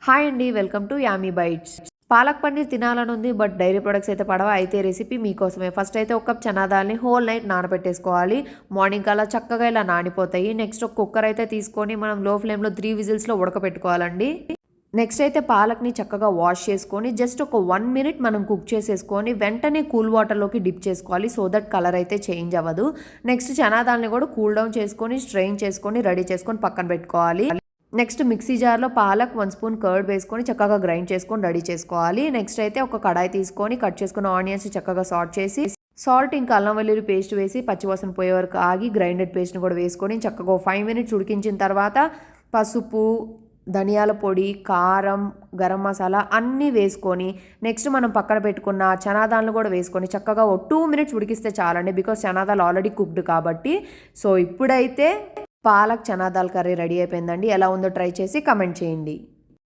Hi అండి, welcome to yummy bites. Palak paneer తినాలనుంది, but dairy products అయితే పడవ. అయితే రెసిపీ మీకోసమే. ఫస్ట్ అయితే ఒక కప్ చనా దాల్ని హోల్ నైట్ నానబెట్టేసుకోవాలి. మార్నింగ్ కల్లా చక్కగా ఇలా నానిపోతాయి. నెక్స్ట్ ఒక కుక్కర్ అయితే తీసుకొని మనం లో ఫ్లేమ్లో 3 విజిల్స్లో ఉడకపెట్టుకోవాలండి. నెక్స్ట్ అయితే పాలక్ని చక్కగా వాష్ చేసుకొని జస్ట్ ఒక 1 మినిట్ మనం కుక్ చేసేసుకొని వెంటనే కూల్ వాటర్లోకి డిప్ చేసుకోవాలి. సో దట్ కలర్ అయితే చేంజ్ అవ్వదు. నెక్స్ట్ చనా దాల్ని కూడా కూల్ డౌన్ చేసుకొని స్ట్రెయిన్ చేసుకొని రెడీ చేసుకొని పక్కన పెట్టుకోవాలి. నెక్స్ట్ మిక్సీ జార్లో పాలక్ 1 స్పూన్ కర్డ్ వేసుకొని చక్కగా గ్రైండ్ చేసుకొని రెడీ చేసుకోవాలి. నెక్స్ట్ అయితే ఒక కడాయి తీసుకొని కట్ చేసుకున్న ఆనియన్స్ చక్కగా సార్ట్ చేసి సాల్ట్ ఇంకా అల్లం వెల్లుల్లి పేస్ట్ వేసి పచ్చివాసన పోయే వరకు ఆగి గ్రైండెడ్ పేస్ట్ని కూడా వేసుకొని చక్కగా 5 మినిట్స్ ఉడికించిన తర్వాత పసుపు, ధనియాల పొడి, కారం, గరం మసాలా అన్నీ వేసుకొని నెక్స్ట్ మనం పక్కన పెట్టుకున్న చనాదాలను కూడా వేసుకొని చక్కగా ఒక 2 మినిట్స్ ఉడికిస్తే చాలండి. బికాస్ చనాదాలు ఆల్రెడీ కుక్డ్ కాబట్టి. సో ఇప్పుడైతే పాలక్ చనా దాల్ కర్రీ రెడీ అయిపోయిందండి. ఎలా ఉందో ట్రై చేసి కమెంట్ చేయండి.